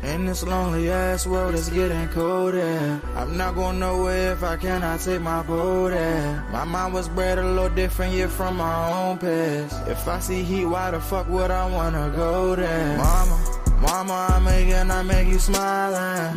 In this lonely ass world, it's getting colder. I'm not going nowhere if I cannot take my boat there. My mind was bred a little different, yeah, from my own past. If I see heat, why the fuck would I wanna go there? Mama, I make you smiling.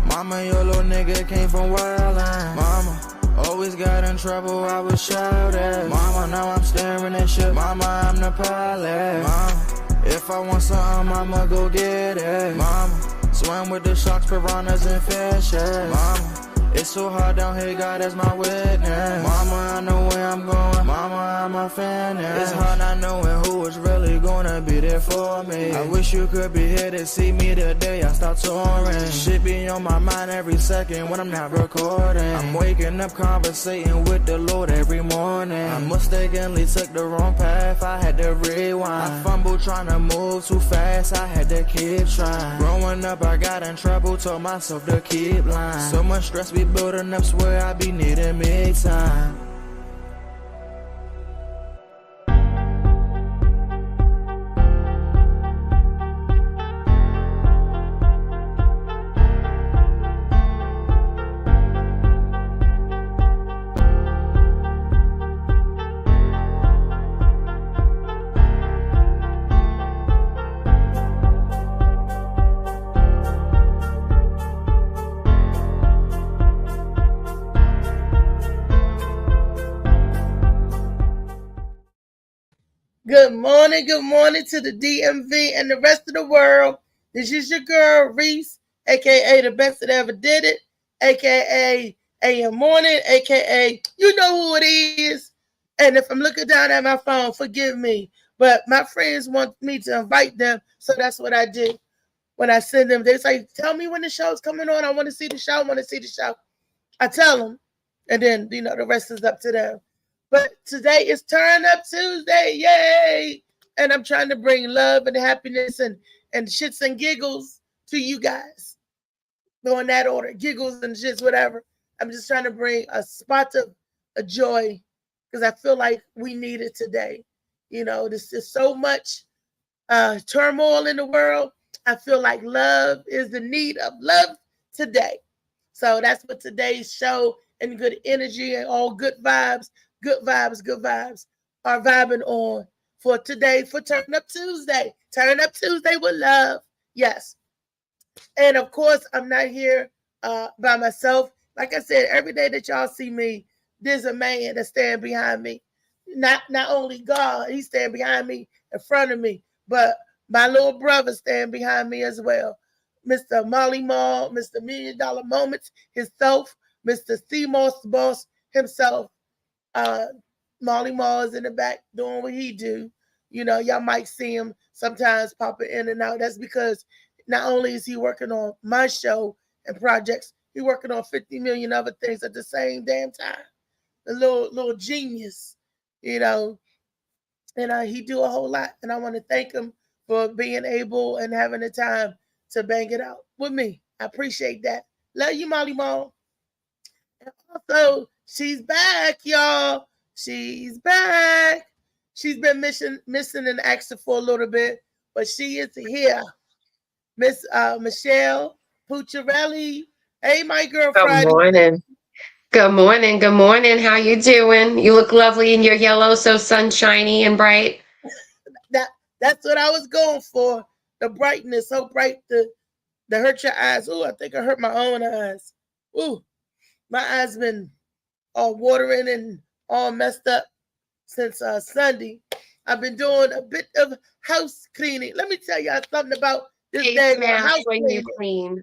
Mama, your little nigga came from wildin'. Mama, always got in trouble, I was shouted. Mama, now I'm staring at shit. Mama, I'm the pilot. Mama, if I want something, I'ma go get it. Mama, swim with the sharks, piranhas, and fishes. Mama, it's so hard down here, God is my witness. Mama, I know where I'm going. Mama, I'm a fan. It's hard not knowing who is really gonna be there for me. I wish you could be here to see me the day I start touring. Shit be on my mind every second when I'm not recording. I'm waking up conversating with the Lord every morning. I mistakenly took the wrong path, I had to rewind. I fumbled trying to move too fast, I had to keep trying. Growing up, I got in trouble, told myself to keep lying. So much stress be building up, swear I be needing me time. Good morning to the DMV and the rest of the world. This is your girl, Reese, a.k.a. the best that ever did it, a.k.a. AM Morning, a.k.a. you know who it is. And if I'm looking down at my phone, forgive me. But my friends want me to invite them, so that's what I do. When I send them, they say, tell me when the show's coming on. I want to see the show. I tell them, and then, the rest is up to them. But today is Turn Up Tuesday, yay! And I'm trying to bring love and happiness and shits and giggles to you guys. Go in that order, giggles and shits, whatever. I'm just trying to bring a spot of a joy because I feel like we need it today. There's just so much turmoil in the world. I feel like love is the need of love today. So that's what today's show and good energy and all good vibes are vibing on for today for Turn Up Tuesday. Turn Up Tuesday with love. Yes. And of course, I'm not here by myself. Like I said, every day that y'all see me, there's a man that's standing behind me. Not only God, he's standing behind me, in front of me, but my little brother standing behind me as well. Mr. Molly Mall, Mr. $1 Million Moments himself, Mr. Moss Boss himself. Molly Mall is in the back doing what he do. Y'all might see him sometimes popping in and out. That's because not only is he working on my show and projects, he's working on 50 million other things at the same damn time. The little genius, and he do a whole lot. And I want to thank him for being able and having the time to bang it out with me. I appreciate that. Love you, Molly Mall. And also, she's back, y'all. She's back. She's been missing in action for a little bit, but she is here. Miss Michelle Pucciarelli. Hey, my girl, Friday. Good morning. Good morning. Good morning. How you doing? You look lovely in your yellow, so sunshiny and bright. That's what I was going for. The brightness, so bright to hurt your eyes. Oh, I think I hurt my own eyes. Ooh, my eyes been all watering and all messed up since Sunday. I've been doing a bit of house cleaning. Let me tell y'all something about this day. Mask when you clean.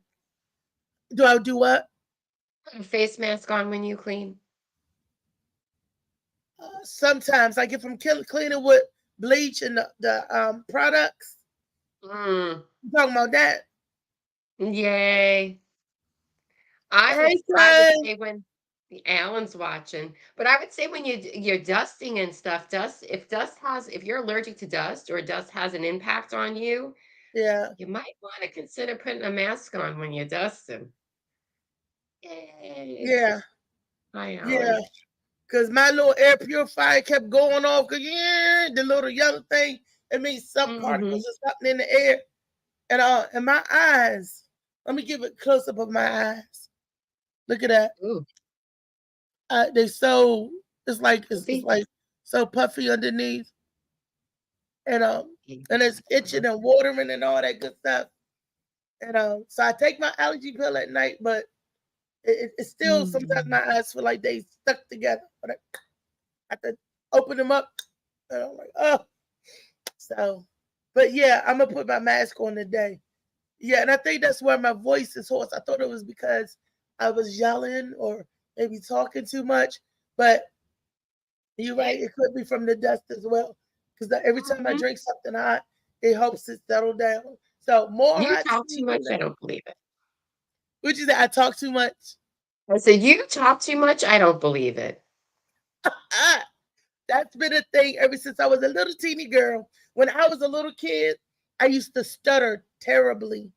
Do I do what? Put a face mask on when you clean. Sometimes, like if I'm cleaning with bleach and the products. You talking about that? Yay! I would say when Alan's watching, but I would say when you're dusting and stuff, if you're allergic to dust or dust has an impact on you, yeah, you might want to consider putting a mask on when you're dusting. Yay. Yeah. Hi, Alan. Yeah. Because my little air purifier kept going off. The little yellow thing It means some particles or something in the air. And my eyes, let me give a close up of my eyes. Look at that. Ooh. It's like so puffy underneath. And it's itching and watering and all that good stuff. And so I take my allergy pill at night, but it's still sometimes my eyes feel like they stuck together. But I have to open them up, and I'm like, oh. So, but yeah, I'm gonna put my mask on today. Yeah, and I think that's why my voice is hoarse. I thought it was because I was yelling or maybe talking too much, but you're right. It could be from the dust as well. Because every time I drink something hot, it helps it settle down. So more You hot talk tea. too much. I don't believe it. Would you say I talk too much? I said you talk too much. I don't believe it. That's been a thing ever since I was a little teeny girl. When I was a little kid, I used to stutter terribly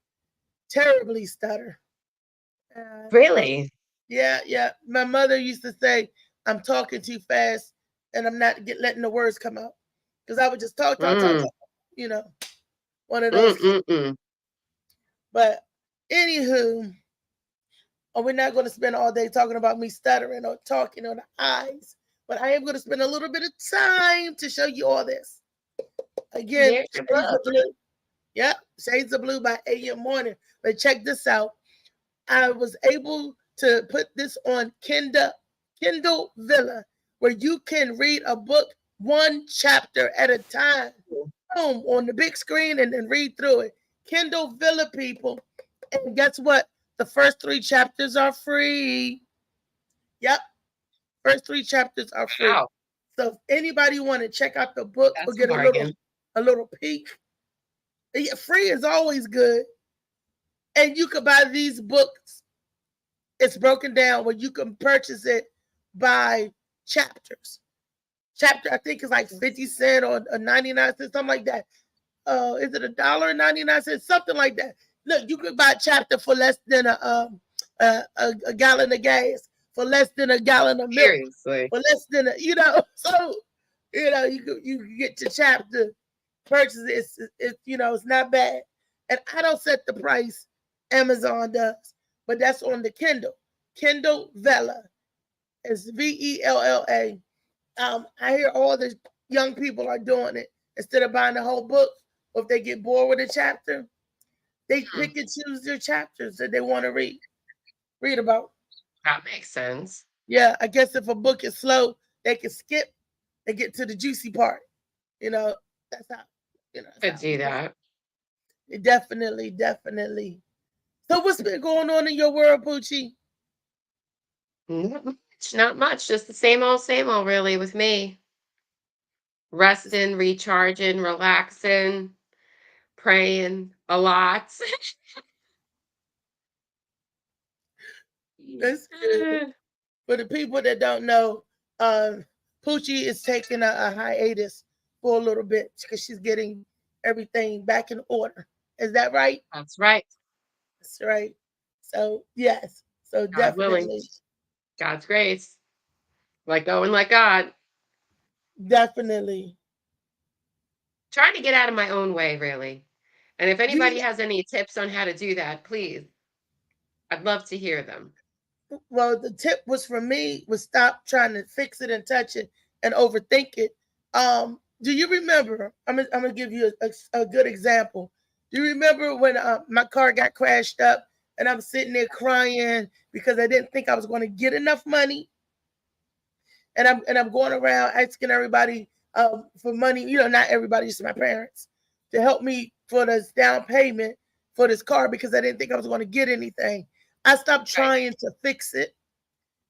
stutter. Really? Yeah. My mother used to say, I'm talking too fast and I'm not letting the words come out. Because I would just talk, you know, one of those. But anywho, we're not going to spend all day talking about me stuttering or talking on the eyes. But I am going to spend a little bit of time to show you all this. Again, Shades of Blue. Yep, Shades of Blue by A.M. Morning. But check this out. I was able to put this on Kindle Villa, where you can read a book one chapter at a time. Boom, on the big screen and then read through it. Kindle Villa, people. And guess what? The first 3 chapters are free. Yep. First 3 chapters are free. Wow. So if anybody want to check out the book or get a little peek, free is always good. And you can buy these books. It's broken down where you can purchase it by chapters. Chapter, I think, is like 50 cents or 99 cents, something like that. Is it $1.99? Something like that. Look, you could buy a chapter for less than a gallon of gas, for less than a gallon of milk, seriously, for less than so you can get your chapter, purchase it. It's not bad, and I don't set the price. Amazon does, but that's on the Kindle Vella. It's VELLA. I hear all the young people are doing it. Instead of buying the whole book, or if they get bored with a chapter, they pick and choose their chapters that they want to read about. That makes sense. Yeah, I guess if a book is slow, they can skip and get to the juicy part. That's how. Could do that. Definitely. So what's been going on in your world, Poochie? Not much. Just the same old, really, with me. Resting, recharging, relaxing, praying a lot. That's good. For the people that don't know, Poochie is taking a hiatus for a little bit because she's getting everything back in order. Is that right? That's right. That's right. So yes. So God definitely. Willing. God's grace. Let go and let God. Definitely. Trying to get out of my own way, really. And if anybody has any tips on how to do that, please. I'd love to hear them. Well, the tip was for me was stop trying to fix it and touch it and overthink it. Do you remember? I'm gonna give you a good example. Do you remember when my car got crashed up and I'm sitting there crying because I didn't think I was going to get enough money, and I'm going around asking everybody for money. Not everybody, just my parents, to help me for this down payment for this car because I didn't think I was going to get anything. I stopped trying to fix it.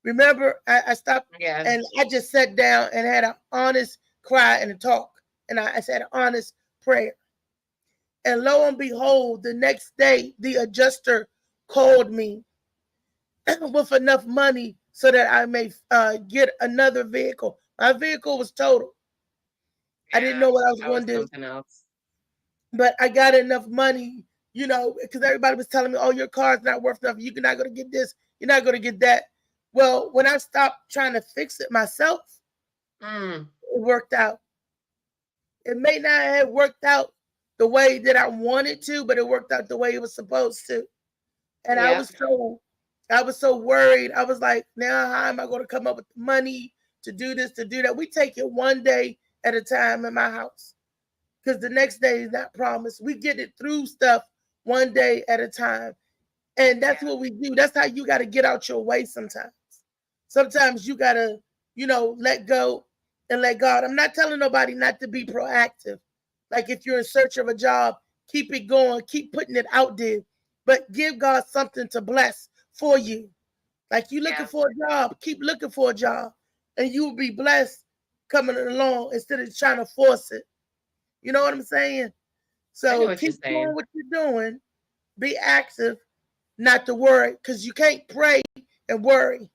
Remember, I stopped and I just sat down and had an honest cry and a talk. And I said an honest prayer. And lo and behold, the next day, the adjuster called me with enough money so that I may get another vehicle. My vehicle was total. I didn't know what I was going to do. But I got enough money, because everybody was telling me, oh, your car's not worth enough. You're not going to get this. You're not going to get that. Well, when I stopped trying to fix it myself, it worked out. It may not have worked out the way that I wanted to, but it worked out the way it was supposed to. And I was so worried. I was like, now how am I going to come up with the money to do this, to do that? We take it one day at a time in my house because the next day is not promised. We get it through stuff one day at a time. And that's what we do. That's how you got to get out your way sometimes. Sometimes you got to, let go and let God. I'm not telling nobody not to be proactive. Like if you're in search of a job, keep it going, keep putting it out there, but give God something to bless for you. Like you looking for a job, keep looking for a job, and you will be blessed coming along instead of trying to force it. You know what I'm saying? So keep doing what you're doing. Be active, not to worry, because you can't pray and worry.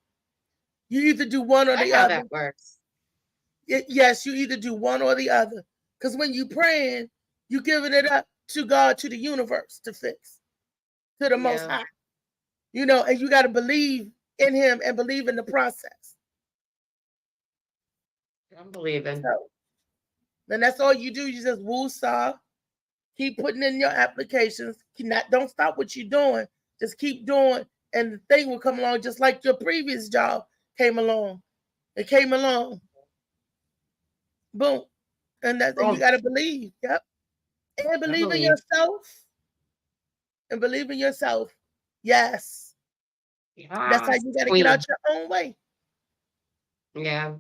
You either do one or the other. How that works. Yes, you either do one or the other. Because when you praying, you giving it up to God, to the universe to fix, to the Most High. And you got to believe in Him and believe in the process. I'm believing. So, then that's all you do. You just woo-saw. Keep putting in your applications. Don't stop what you're doing. Just keep doing, and the thing will come along just like your previous job came along. It came along. Boom. And that's you got to believe. Yep. And believe in yourself. And believe in yourself. Yes. That's how you got to get out your own way. Yeah.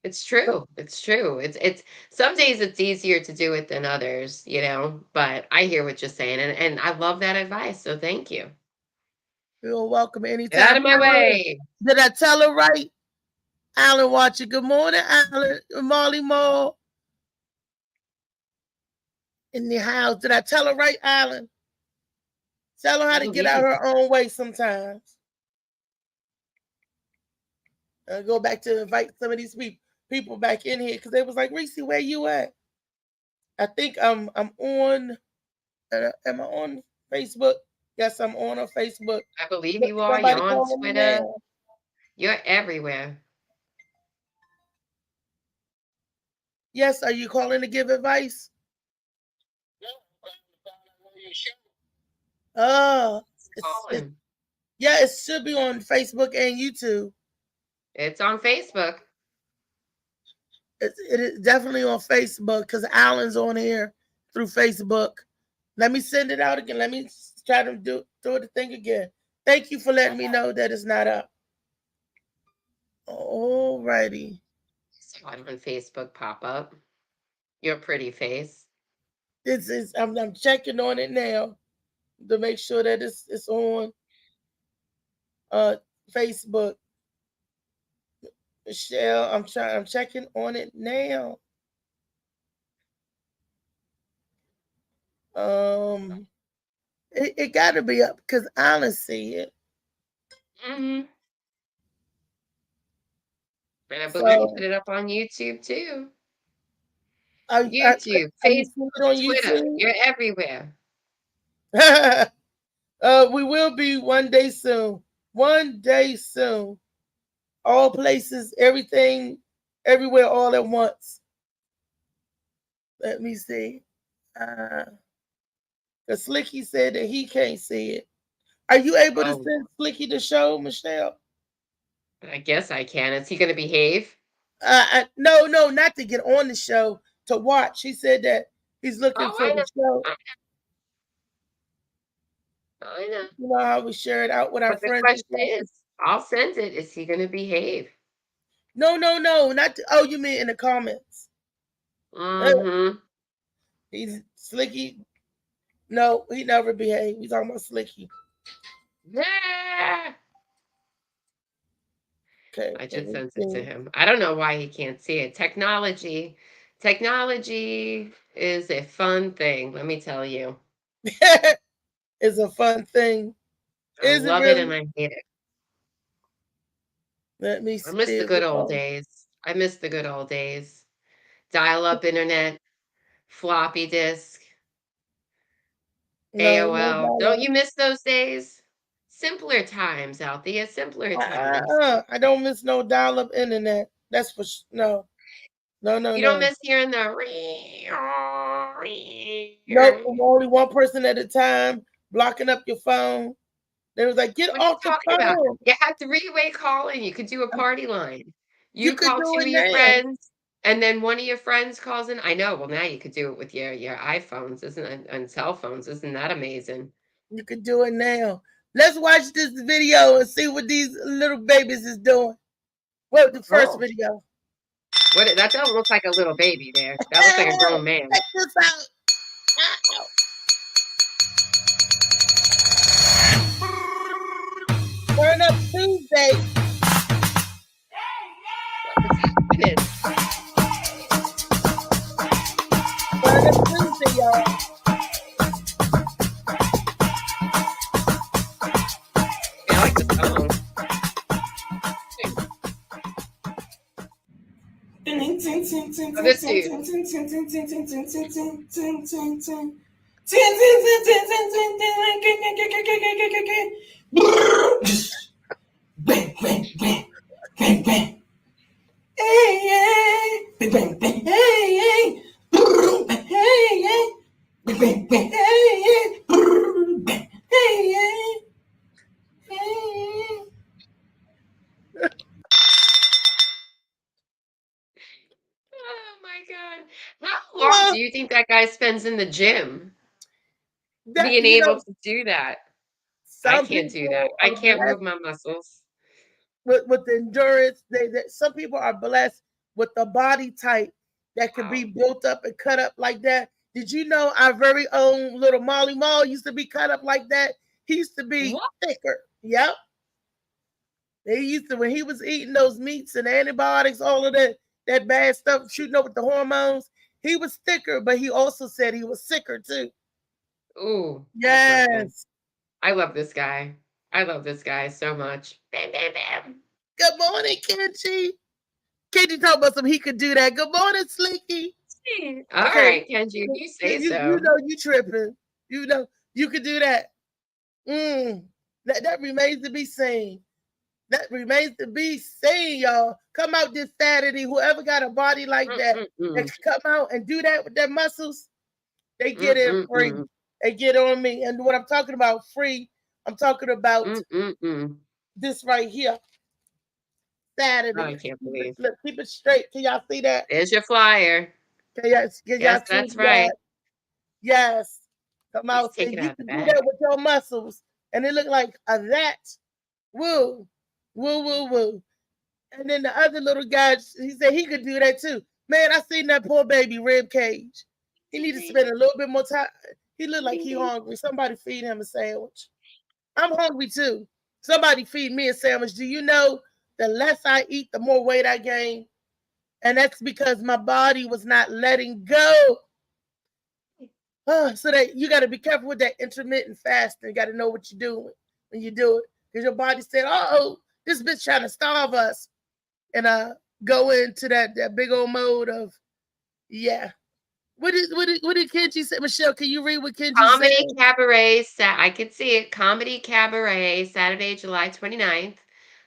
It's true. It's true. It's some days it's easier to do it than others, but I hear what you're saying, and I love that advice. So thank you. You're welcome anytime. Get out of my way. Did I tell her right? Alan watching. Good morning, Alan. Molly Moore. In the house. Did I tell her right, Alan? Tell her how to get out her own way sometimes. I'll go back to invite some of these people back in here because they was like, Reese, where you at? I think I'm on. Am I on Facebook? Yes, I'm on Facebook. I believe you are. You're on Twitter. You're everywhere. Yes, are you calling to give advice? Oh, yeah, it should be on Facebook and YouTube. It's on Facebook. It is definitely on Facebook because Alan's on here through Facebook. Let me send it out again. Let me try to do the thing again. Thank you for letting me know that it's not up. All righty. So I'm on Facebook pop up. Your pretty face. I'm checking on it now to make sure that it's on Facebook. Michelle, I'm checking on it now. It got to be up because Alan see it. And I believe you put it up on YouTube too. YouTube, Facebook, Twitter. YouTube? You're everywhere. We will be one day soon. One day soon. All places, everything, everywhere, all at once. Let me see. Because Slicky said that he can't see it. Are you able to send Slicky the show, Michelle? I guess I can. Is he going to behave? No, not to get on the show, to watch. He said that he's looking for the show. I know. You know how we share it out with our friends. The question is, I'll send it. Is he going to behave? No, not. You mean in the comments? He's Slicky. No, he never behaved. He's talking about Slicky. Yeah. Okay. I just sent it to him. I don't know why he can't see it. Technology is a fun thing. Let me tell you. It's a fun thing. I love it and I hate it. Let me see. I miss the good old days. I miss the good old days. Dial-up internet, floppy disk, AOL. Don't you miss those days? Simpler times out there. Simpler times. I don't miss no dial-up internet. That's for no. No. You don't miss hearing the Nope, only one person at a time, blocking up your phone. They was like, get What are you off the talking about? phone. You had three-way calling. You could do a party line. You You could call do 2 it of your now. friends, and then one of your friends calls in. I know. Well, now you could do it with your iPhones, isn't it? And cell phones. Isn't that amazing? You could do it now. Let's watch this video and see what these little babies is doing. Well, the first video. What? That don't look like a little baby there. That looks like a grown man. Check this out. Turn Up Tuesday. Turn Up Tuesday, y'all. I like the song. Oh, this dude. Bang, bang, bang, bang, bang. Hey, hey, bang, bang, bang, hey, hey, hey, hey, bang, bang, bang, hey, hey, bang, hey, hey, hey. Oh my God. How long do you think that guy spends in the gym? Being able to do that. I can't do that. I can't move my muscles. With the endurance, some people are blessed with the body type that can be built up and cut up like that. Did you know our very own little Molly Mall used to be cut up like that? He used to be thicker. Yep. They used to, when he was eating those meats and antibiotics, all of that bad stuff, shooting up with the hormones, he was thicker, but he also said he was sicker too. Ooh. Yes. I love this guy. I love this guy so much. Bam, bam, bam. Good morning, Kenji. Kenji talking about some he could do that. Good morning, Slinky. All right, Kenji, you say so. You know you tripping. You know you could do that. That remains to be seen. That remains to be seen, y'all. Come out this Saturday. Whoever got a body like that, that can come out and do that with their muscles, they get in free. They get on me. And what I'm talking about free, I'm talking about this right here. Saturday. Oh, I can't believe. Look, keep it straight. Can y'all see that? There's your flyer. Yes, that's right. Yes. Come out and you can do that with your muscles. And it look like a that. Woo. Woo, woo, woo. And then the other little guy, he said he could do that too. Man, I seen that poor baby rib cage. He need to spend a little bit more time. He look like he hungry. Somebody feed him a sandwich. I'm hungry too. Somebody feed me a sandwich. Do you know the less I eat, the more weight I gain? And that's because my body was not letting go. So that you got to be careful with that intermittent fasting. You got to know what you're doing when you do it. Because your body said, oh, this bitch trying to starve us. And go into that big old mode of, yeah. What did Kenji say? Michelle, can you read what Kenji Comedy said? Cabaret, I could see it. Comedy Cabaret, Saturday, July 29th,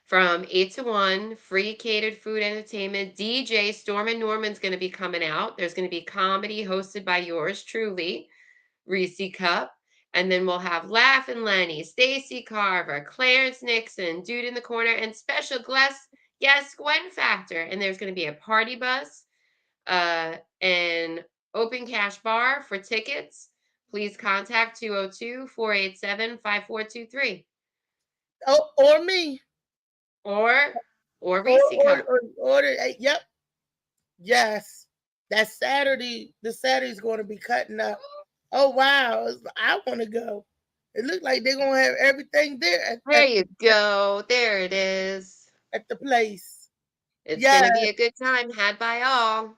from 8 to 1. Free catered food entertainment. DJ Stormin' Norman's going to be coming out. There's going to be comedy hosted by yours truly, Reese Cup. And then we'll have Laugh-In Lenny, Stacy Carver, Clarence Nixon, Dude in the Corner, and special guest Gwen Factor. And there's going to be a party bus, and open cash bar. For tickets, please contact 202-487-5423. Oh, or me. Or Reese Cup. Yep. Yes. That Saturday, the Saturday's going to be cutting up. Oh, wow. I want to go. It looks like they're going to have everything there. There you go. There it is. At the place. It's going to be a good time had by all.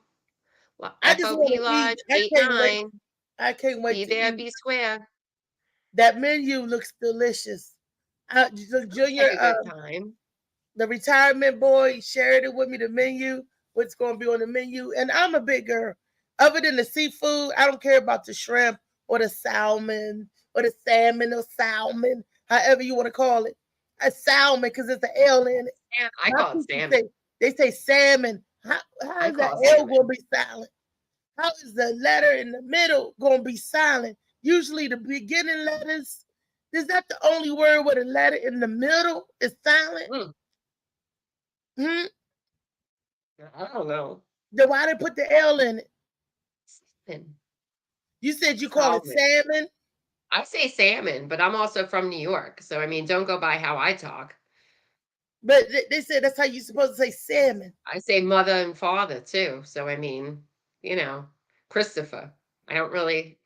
Well, FOP Lodge 8-9. I can't wait. Be there, be square. That menu looks delicious. Junior, a good time. The retirement boy shared it with me, the menu, what's going to be on the menu. And I'm a big girl. Other than the seafood, I don't care about the shrimp or the salmon or the salmon or salmon, however you want to call it. A salmon because it's an L in it. Yeah, I call it salmon. They say salmon. How I is that call L salmon. going to be silent? How is the letter in the middle going to be silent? Usually the beginning letters, is that the only word where the letter in the middle is silent? I don't know. Then why they put the L in it? Salmon. You said you call it salmon? I say salmon, but I'm also from New York. So, I mean, don't go by how I talk. But they said that's how you're supposed to say salmon. I say mother and father too. So, I mean, you know, Christopher. I don't really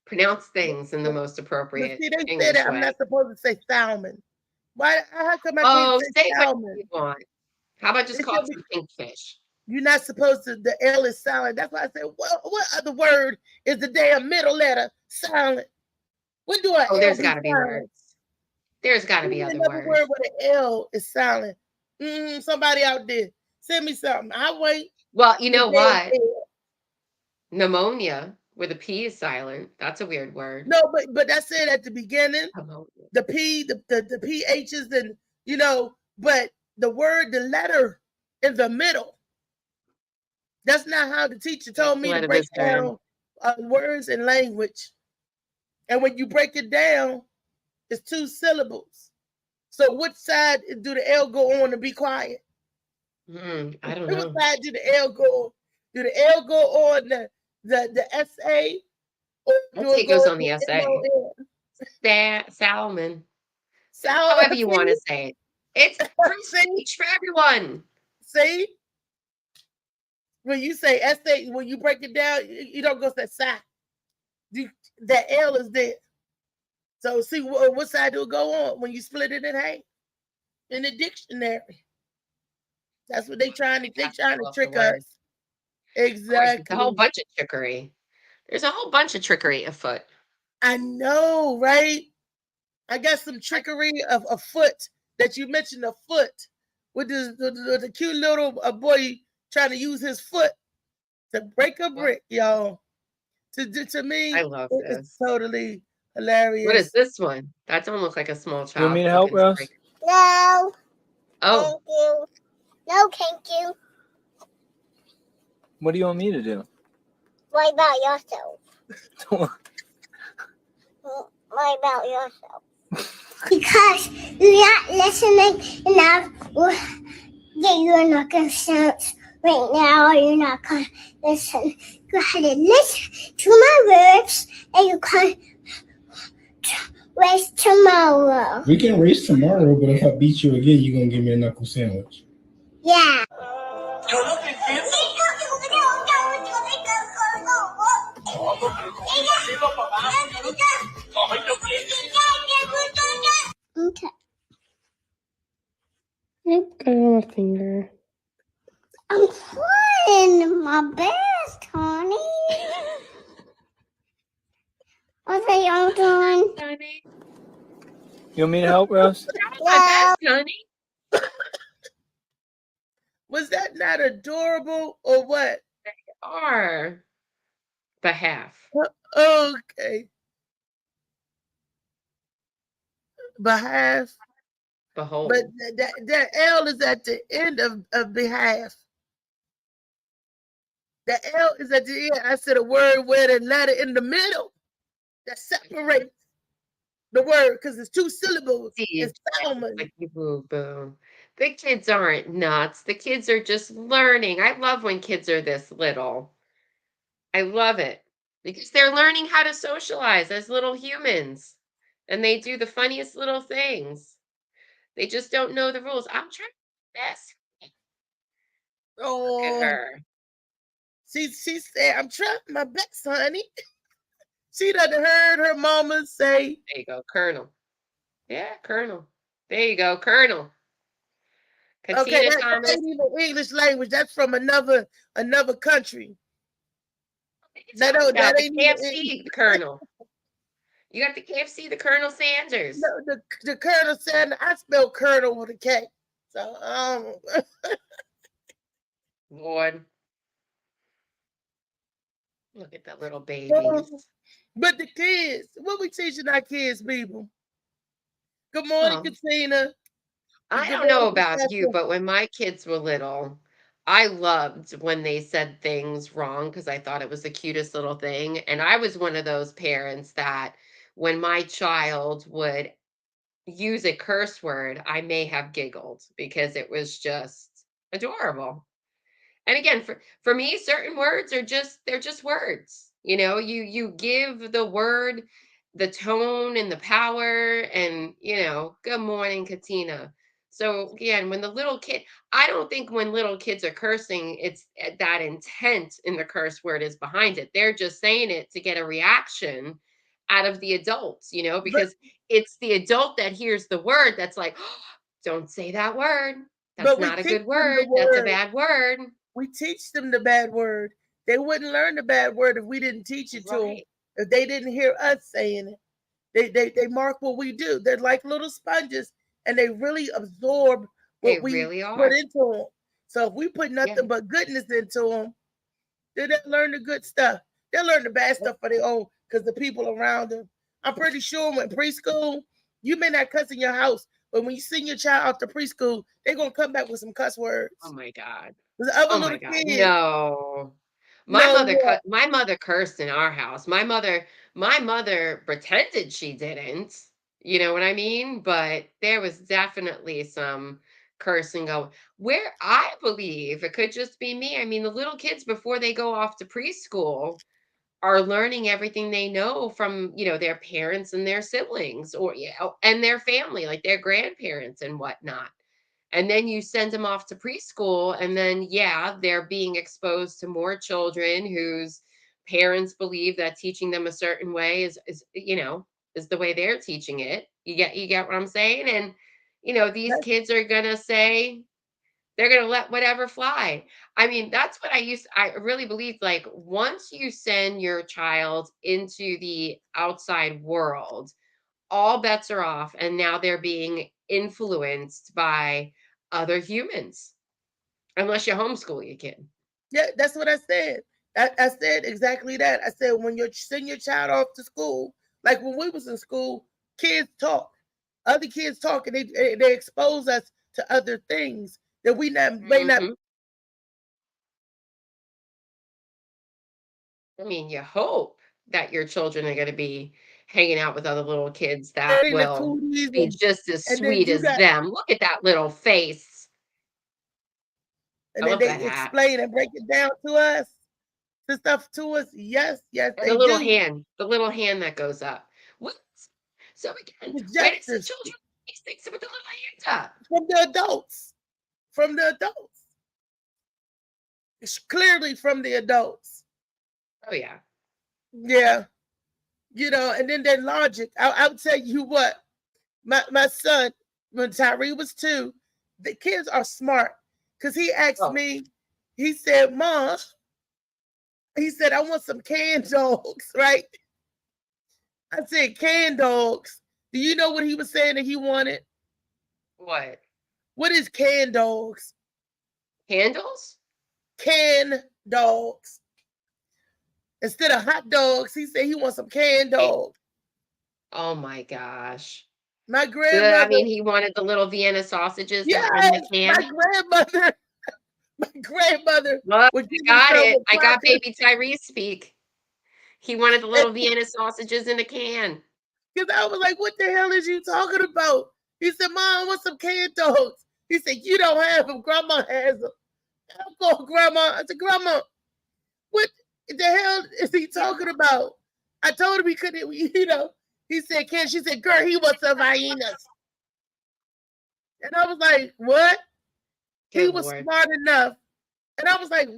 pronounce things in the most appropriate See, they English said that I'm way. not supposed to say salmon. Why? How come I Oh, can't say say what salmon? you want. How about just call it some pink fish? You're not supposed to. The L is silent. That's why I said, what other word is the damn middle letter silent? When do I? Oh, there's got to be words. There's got to be other words. Word where the L is silent. Somebody out there, send me something. I'll wait. Well, you know what? Pneumonia, where the P is silent. That's a weird word. No, but that's it at the beginning. The P, the PHs, and you know, but the word, the letter in the middle. That's not how the teacher told me to break down words and language. And when you break it down, it's 2 syllables. So which side do the L go on to be quiet? I don't know. Which side do the L go on? Do the L go on the SA? Or do it goes on the SA. Salmon. However you want to say it. It's free speech for everyone. See? When you say SA, when you break it down, you don't go say side. That L is there. So see what side do it go on when you split it in half in the dictionary. That's what they trying to trick us. Exactly. A whole bunch of trickery. There's a whole bunch of trickery afoot. I know, right? I got some trickery of a foot that you mentioned, a foot with the cute little boy trying to use his foot to break a brick, y'all. To me, I love this. It's totally hilarious. What is this one? That don't look like a small child. You want me to help, Rose? No. Oh. Thank you. No, thank you. What do you want me to do? What about yourself? What about yourself? Because you're not listening enough. Yeah, you're not going to sense right now. You're not going to listen. Go ahead and listen to my words, and you can race tomorrow. We can race tomorrow, but if I beat you again, you're going to give me a knuckle sandwich. Yeah. Okay. Got on my finger. I'm trying my best, honey. What are y'all doing? Honey. You want me to help, Rose? My best, honey. Was that not adorable or what? They are. Behalf. Okay. Behalf. Behold. But that L is at the end of behalf. The L is at the end. I said a word with a letter in the middle that separates the word because it's 2 syllables. It's salmon. Boo. The kids aren't nuts. The kids are just learning. I love when kids are this little. I love it because they're learning how to socialize as little humans. And they do the funniest little things. They just don't know the rules. I'm trying my best. Look at her. She said, I'm trying my best, honey. She done heard her mama say. There you go, Colonel. Yeah, Colonel. There you go, Colonel. Okay, that ain't even English language. That's from another country. That ain't KFC, Colonel. You got the KFC, the Colonel Sanders. No, the Colonel Sanders. I spell Colonel with a K. So Lord. Look at that little babies. But the kids, what we teaching our kids, people? Good morning, Katina. I Give don't it know a about you, perspective. but when my kids were little, I loved when they said things wrong because I thought it was the cutest little thing. And I was one of those parents that when my child would use a curse word, I may have giggled because it was just adorable. And again, for me, certain words are just they're just words. You give the word the tone and the power, and good morning, Katina. So again, when the little kid, I don't think when little kids are cursing, it's that intent in the curse word is behind it. They're just saying it to get a reaction out of the adults, But because it's the adult that hears the word that's like, don't say that word. That's but we not a teach good them the word. That's a word. bad word. We teach them the bad word. They wouldn't learn the bad word if we didn't teach it to them. Right. If they didn't hear us saying it, they mark what we do. They're like little sponges, and they really absorb They what we really put are. into them. So if we put Yeah. nothing but goodness into them, then they'll learn the good stuff. They'll learn the bad Yep. stuff for their own because the people around them. I'm pretty sure when preschool, you may not cuss in your house, but when you send your child out to preschool, they're gonna come back with some cuss Oh words. my God. The other Oh my little God. kids, No. My no, mother what? cut my mother cursed in our house. My mother pretended she didn't. You know what I mean? But there was definitely some cursing going. Where I believe it could just be me. I mean, the little kids before they go off to preschool are learning everything they know from, their parents and their siblings, or and their family, like their grandparents and whatnot. And then you send them off to preschool, and then yeah, they're being exposed to more children whose parents believe that teaching them a certain way is the way they're teaching it. You get what I'm saying? And these That's kids are gonna say they're gonna let whatever fly. I mean, that's what I really believe, like, once you send your child into the outside world, all bets are off, and now they're being influenced by other humans, unless you homeschool your kid. yeah, that's what I said. I said exactly that. I said when you send your child off to school, like when we was in school, kids talk. Other kids talk, and they expose us to other things that we may not. Mhm. I mean, you hope that your children are gonna be hanging out with other little kids that In the will cooties, be just as and then sweet you as got, them. Look at that little face. I and then love that they hat. explain and break it down to us, the stuff to us. Yes, yes, And they do. the little hand that goes up. What? So again, The where does the justice children these things with the little hands up? from the adults, from the adults. It's clearly from the adults. Oh yeah. Yeah, and then their logic. I'll tell you what, my son, when Tyree was 2, the kids are smart because he asked Oh, me, he said, Mom, he said, I want some canned dogs, right? I said, canned dogs. Do you know what he was saying that he wanted? what? What is canned dogs? Handles? Canned dogs. Instead of hot dogs, he said he wants some canned Eh, dogs. oh my gosh. My I grandmother, mean, he wanted the little Vienna sausages that were in yes, the can. my grandmother Look, would give I got herself it. a I got cracker. baby Tyrese speak. He wanted the little Vienna sausages in a can. Because I was like, what the hell is you talking about? He said, Mom, I want some canned dogs. He said, you don't have them. Grandma has them. I called Grandma. I said, Grandma, what the hell is he talking about? I told him he couldn't, He said, Ken, she said, girl, he wants some hyenas. And I was like, what? He Good was Lord. smart enough. And I was like,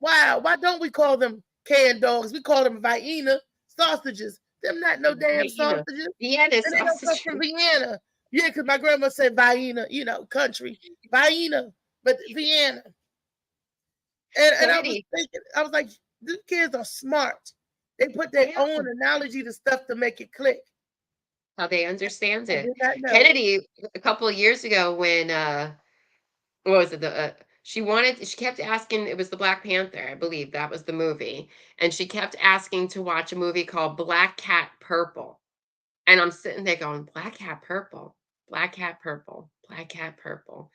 wow, why don't we call them canned dogs? We call them Vienna sausages. Them not no damn Vienna. sausages. Vienna And they don't come sausage. from Vienna. Yeah, because my grandma said Vienna, country. Vienna, but Vienna. And I was Kennedy. thinking, I was like, these kids are smart. They put their Yeah. own analogy to stuff to make it click. How they understand I it. did not know. Kennedy, a couple of years ago when what was it? She kept asking, it was the Black Panther, I believe that was the movie. And she kept asking to watch a movie called Black Cat Purple. And I'm sitting there going, Black Cat Purple. Black cat purple, black cat purple.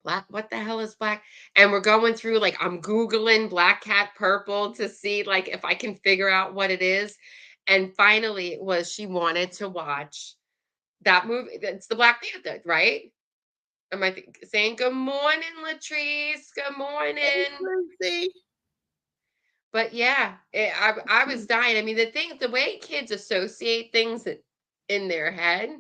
Black, what the hell is black? And we're going through, like, I'm Googling black cat purple to see, like, if I can figure out what it is. And finally, it was she wanted to watch that movie. It's the Black Panther, right? Am I saying good morning, Latrice? Good morning. See? But yeah, I was dying. I mean, the way kids associate things in their head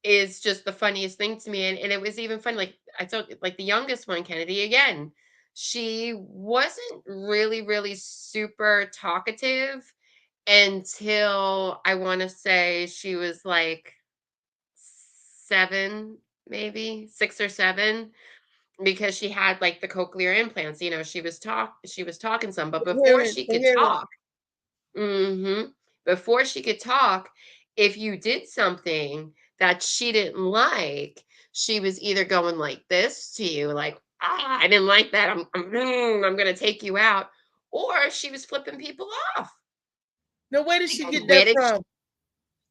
is just the funniest thing to me. And it was even funny. Like I told, like the youngest one, Kennedy, again, she wasn't really, really super talkative until I want to say she was like 7, maybe 6 or 7, because she had like the cochlear implants. You know, she was talking some, but before she could talk, before she could talk, if you did something that she didn't like, she was either going like this to you, like, I didn't like that. I'm going to take you out. Or she was flipping people off. Now, where did she get that from?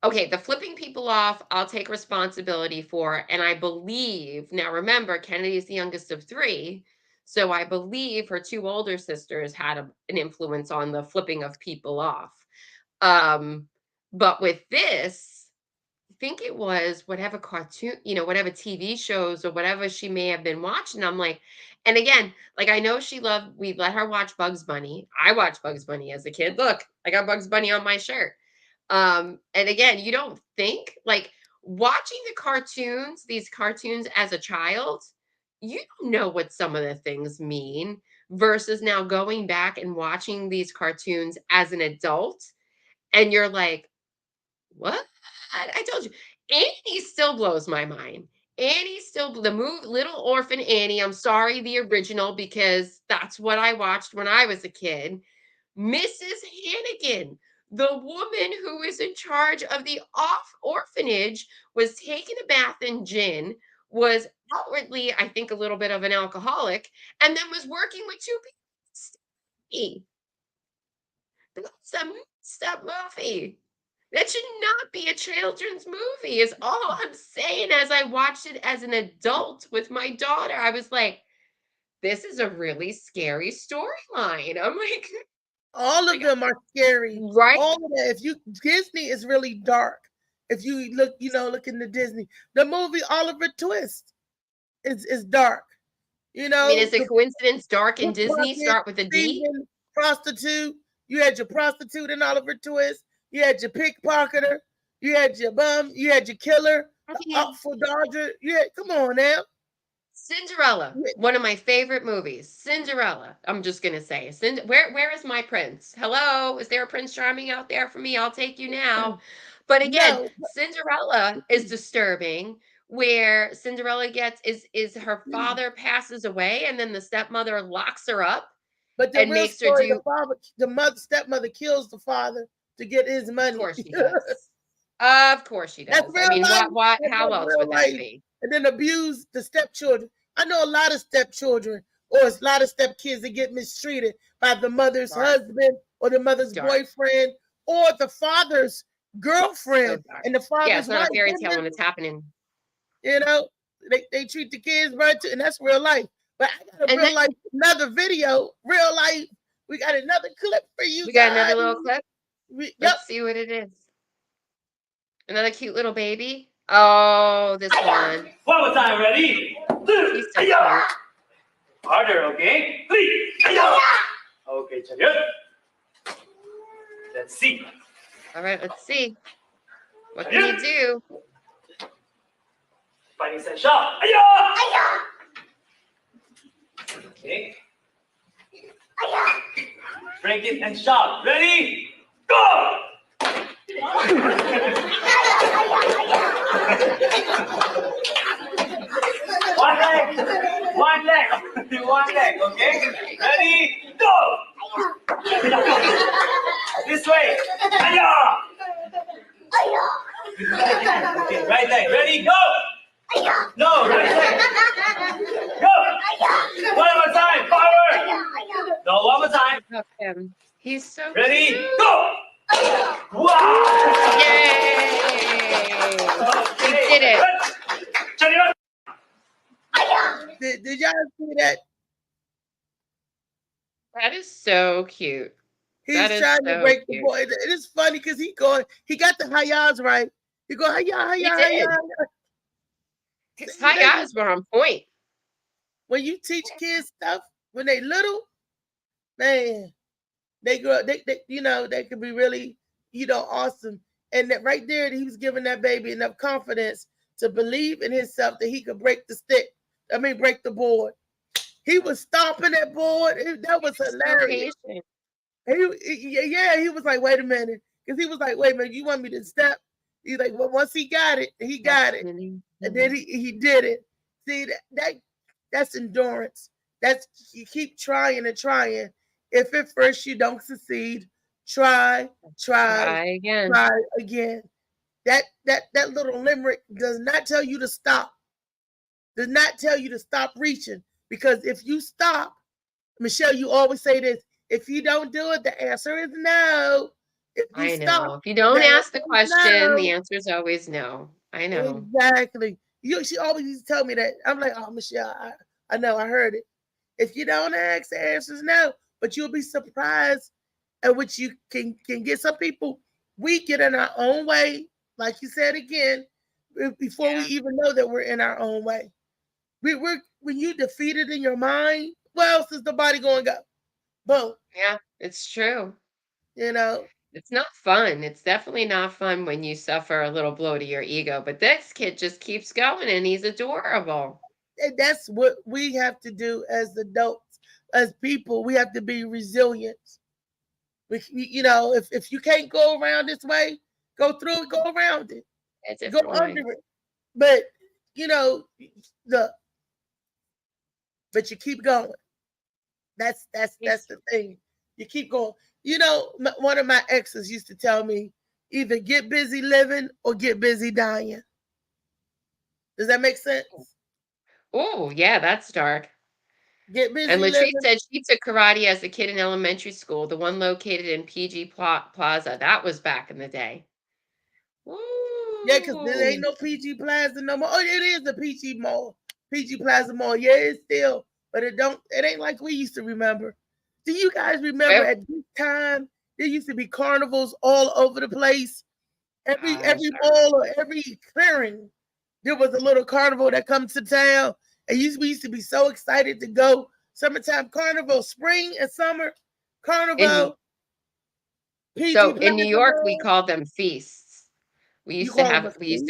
Okay, the flipping people off, I'll take responsibility for. And I believe, now remember, Kennedy is the youngest of 3. So I believe her 2 older sisters had an influence on the flipping of people off. But with this, I think it was whatever cartoon, whatever TV shows or whatever she may have been watching. I'm like, and again, like I know we let her watch Bugs Bunny. I watched Bugs Bunny as a kid. Look, I got Bugs Bunny on my shirt. And again, you don't think like watching these cartoons as a child, you don't know what some of the things mean versus now going back and watching these cartoons as an adult. And you're like, what? I told you. Annie still blows my mind. Annie still, the movie Little Orphan Annie, I'm sorry, the original, because that's what I watched when I was a kid. Mrs. Hannigan, the woman who is in charge of the orphanage, was taking a bath in gin, was outwardly, I think, a little bit of an alcoholic, and then was working with 2 people. That's a messed up movie. That should not be a children's movie, is all I'm saying. As I watched it as an adult with my daughter, I was like, this is a really scary storyline. I'm like, all of them are scary. Right. All of that. Disney is really dark. If you look, look into Disney. The movie Oliver Twist is dark. I mean, is it coincidence dark in Disney start with a D? Prostitute. You had your prostitute in Oliver Twist. You had your pickpocketer. You had your bum. You had your killer. For Dodger. Yeah, come on now. Cinderella, one of my favorite movies. Cinderella. I'm just gonna say, where is my prince? Hello, is there a Prince Charming out there for me? I'll take you now. But again, Cinderella is disturbing. Where Cinderella is her father passes away, and then the stepmother locks her up, but the makes her do. The stepmother kills the father to get his money. Of course she does. Of course she does. I mean, what? How else would that be? And then abuse the stepchildren. I know a lot of stepchildren or a lot of stepkids that get mistreated by the mother's husband or the mother's boyfriend or the father's girlfriend and the father's it's not a fairy tale when it's happening. They treat the kids right too, and that's real life. But I got life, another video, real life. We got another clip for you. We got another little clip. Let's see what it is. Another cute little baby. Oh, this one. One more time, ready? He's so cute. Harder, okay? Okay, check it. Let's see. All right, let's see. What can you do? Fighting set shot. Okay. Break it and shot. Ready? Go! One leg, okay? Ready? Go! This way. Okay, right leg. Ready? Go! No, right leg. Go! One more time. Power! No, one more time. Okay. He's so ready? Cute. Go! Wow! Yay! Okay. We did it. Did y'all see that? That is so cute. He's trying to break the board. It is funny because he got the hayas right. He go hayah. His hayas were on point. When you teach kids stuff when they little, man, they grow. They they can be really awesome. And that right there, he was giving that baby enough confidence to believe in himself that he could break the stick. Break the board. He was stomping that board. That was hilarious. He was like, wait a minute. Because he was like, wait a minute, you want me to step? He's like, well, once he got it, he got it. And then he did it. See, that's endurance. That's you keep trying and trying. If at first you don't succeed, try again. That little limerick does not tell you to stop. Does not tell you to stop reaching. Because if you stop, Michelle, you always say this, if you don't do it, the answer is no. If you don't ask the question, the answer is always no. I know. Exactly. She always used to tell me that. I'm like, oh, Michelle, I know, I heard it. If you don't ask, the answer is no. But you'll be surprised at what you can get. Some people, we get in our own way, like you said again, before we even know that we're in our own way. When you defeated in your mind, where else is the body going to go? Boom. Yeah, it's true. It's not fun. It's definitely not fun when you suffer a little blow to your ego. But this kid just keeps going, and he's adorable. And that's what we have to do as adults, as people. We have to be resilient. If you can't go around this way, go through it, go around it, go under it. But but you keep going. That's the thing. You keep going. One of my exes used to tell me, either get busy living or get busy dying. Does that make sense? Oh, yeah, that's dark. Get busy and Latrice said she took karate as a kid in elementary school, the one located in PG Plaza. That was back in the day. Ooh. Yeah, because there ain't no PG Plaza no more. Oh, it is the PG Mall. PG Plaza Mall. Yeah, it's still, but it ain't like we used to remember. Do you guys remember at this time there used to be carnivals all over the place? Every mall or every clearing, there was a little carnival that comes to town. And we used to be so excited to go. Summertime carnival, spring and summer carnival. In New York, we called them feasts. We used to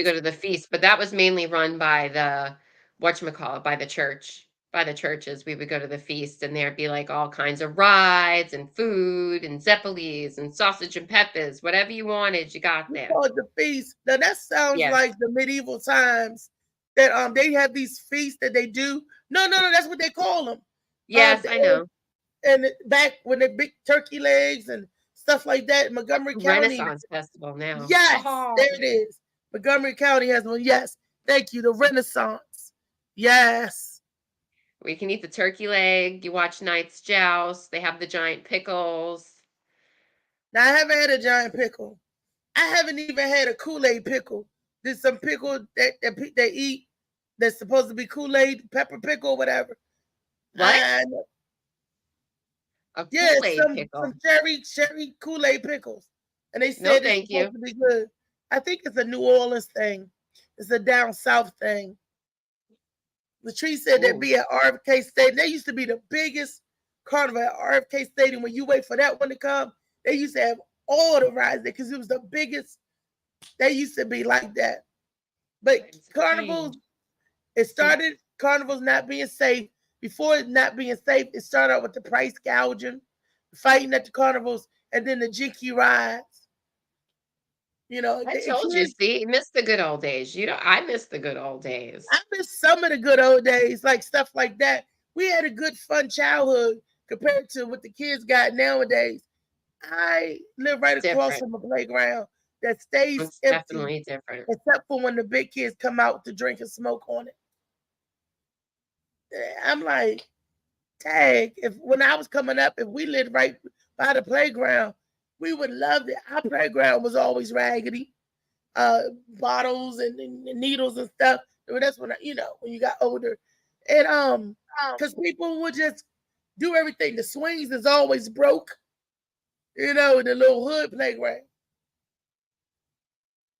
go to the feast, but that was mainly run by the by the church. By the churches, we would go to the feast, and there'd be like all kinds of rides and food and zeppelis and sausage and peppers, whatever you wanted, you got there. Oh, the feast. Now that sounds like the medieval times that they have these feasts that they do. No, that's what they call them. Yes, I know. And back when they big turkey legs and stuff like that, in Montgomery County. Renaissance Festival now. Yes, there it is. Montgomery County has one. Yes, thank you. The Renaissance. Yes. We can eat the turkey leg. You watch Knight's Joust. They have the giant pickles. Now, I haven't had a giant pickle. I haven't even had a Kool-Aid pickle. There's some pickle that they eat that's supposed to be Kool-Aid, pepper pickle, whatever. What? A Kool-Aid pickle. Some cherry Kool-Aid pickles. And they said it's supposed to be good. I think it's a New Orleans thing. It's a down south thing. Latrice said they'd be at RFK Stadium. They used to be the biggest carnival at RFK Stadium. When you wait for that one to come, they used to have all the rides there because it was the biggest. They used to be like that. But carnivals, carnivals not being safe. Before it not being safe, it started out with the price gouging, fighting at the carnivals, and then the jinky rides. I told you, see, miss the good old days. I miss the good old days. I miss some of the good old days, like stuff like that. We had a good, fun childhood compared to what the kids got nowadays. I live right across from a playground that stays empty. Definitely different. Except for when the big kids come out to drink and smoke on it. I'm like, dang, when I was coming up, if we lived right by the playground, we would love it. Our playground was always raggedy, bottles and needles and stuff. That's when when you got older, And because people would just do everything. The swings is always broke, you know, the little hood playground.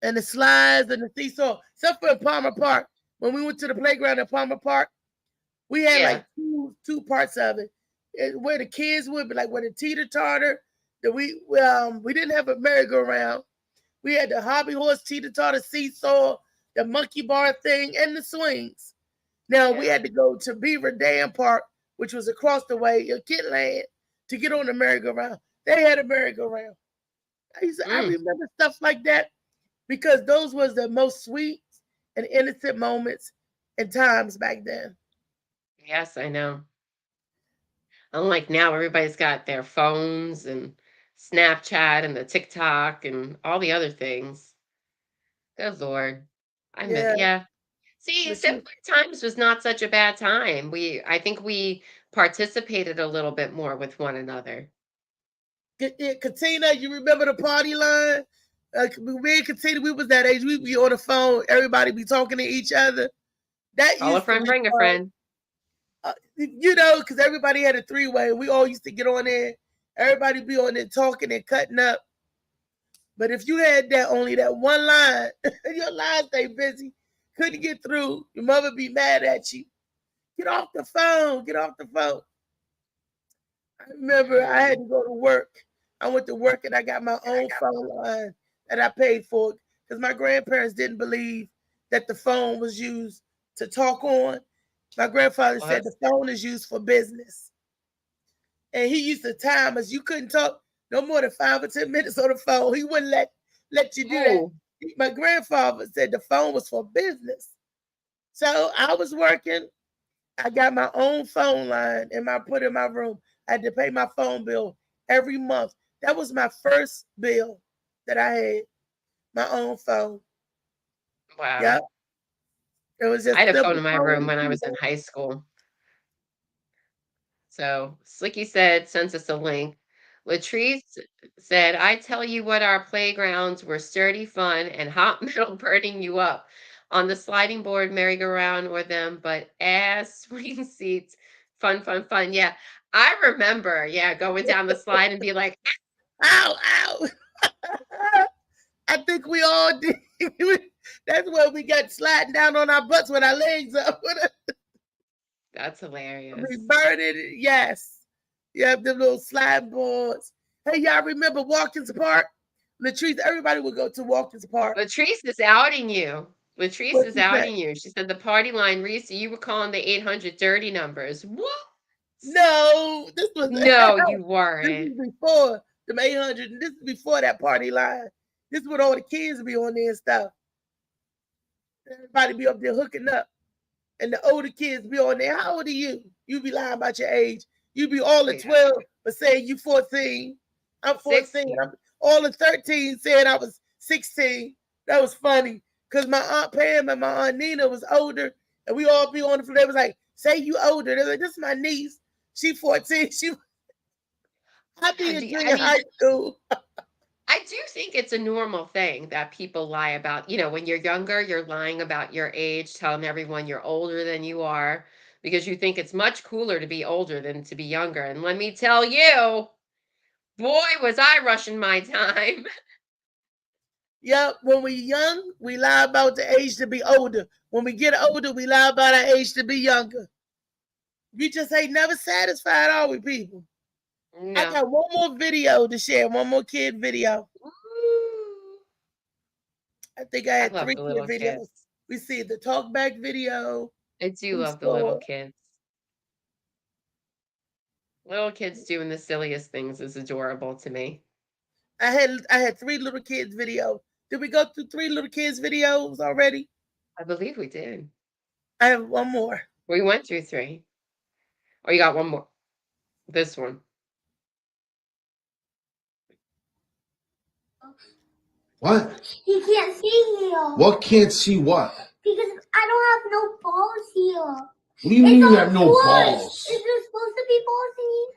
And the slides and the seesaw. Except for Palmer Park. When we went to the playground at Palmer Park, we had like two parts of it. Where the kids would be, like where the teeter-totter, that we didn't have a merry-go-round. We had the hobby horse, teeter-totter, seesaw, the monkey bar thing, and the swings. Now, we had to go to Beaver Dam Park, which was across the way, in Kitland, to get on the merry-go-round. They had a merry-go-round. I remember stuff like that because those was the most sweet and innocent moments and times back then. Yes, I know. Unlike now, everybody's got their phones and Snapchat and the TikTok and all the other things. Good Lord. Yeah. See, simpler times was not such a bad time. I think we participated a little bit more with one another. Katina, you remember the party line? Me and Katina, we was that age. We be on the phone. Everybody be talking to each other. Call a friend, bring a friend. You know, because everybody had a three-way. We all used to get on there. Everybody be on there talking and cutting up. But if you had only that one line, your line stay busy, couldn't get through, your mother be mad at you. Get off the phone. Get off the phone. I remember I had to go to work. I went to work and I got my own phone line that I paid for because my grandparents didn't believe that the phone was used to talk on. My grandfather said the phone is used for business. And he used to time us. You couldn't talk no more than 5 or 10 minutes on the phone. He wouldn't let you do that. My grandfather said the phone was for business. So I was working. I got my own phone line and I put in my room. I had to pay my phone bill every month. That was my first bill that I had, my own phone. Wow. Yep. It was just I had a phone in my room when I was in high school. So Slicky sends us a link. Latrice said, I tell you what, our playgrounds were sturdy fun and hot metal burning you up. On the sliding board, merry-go-round or them, but ass swing seats, fun. Yeah, I remember, going down the slide and be like, ow. I think we all did. That's where we got sliding down on our butts with our legs up. That's hilarious. We burned it, yes. You have the little slide boards. Hey, y'all remember Watkins Park? Latrice, everybody would go to Watkins Park. Latrice is outing you. She said the party line, Reese, you were calling the 800 dirty numbers. What? No, this was you weren't. This was before the 800. This is before that party line. This is when all the kids be on there and stuff. Everybody be up there hooking up. And the older kids be on there. How old are you? You be lying about your age. You be all at 12, but saying you 14. I'm 14. I'm all at 13 saying I was 16. That was funny. Because my Aunt Pam and my Aunt Nina was older. And we all be on the floor. They was like, say you older. They're like, this is my niece. She 14. I be in junior high school. I do think it's a normal thing that people lie about. You know, when you're younger, you're lying about your age, telling everyone you're older than you are because you think it's much cooler to be older than to be younger. And let me tell you, boy, was I rushing my time. Yep, when we're young, we lie about the age to be older. When we get older, we lie about our age to be younger. We just ain't never satisfied, are we, people? No. I got one more video to share, one more kid video. Ooh. I think I had 3 kid videos. Kids. We see the talk back video. I do love the little kids. Little kids doing the silliest things is adorable to me. I had 3 little kids video. Did we go through 3 little kids videos already? I believe we did. I have one more. We went through 3. Oh, you got one more. This one. What? He can't see here. What can't see what? Because I don't have no balls here. What do you mean you have no balls? Is there supposed to be balls in here?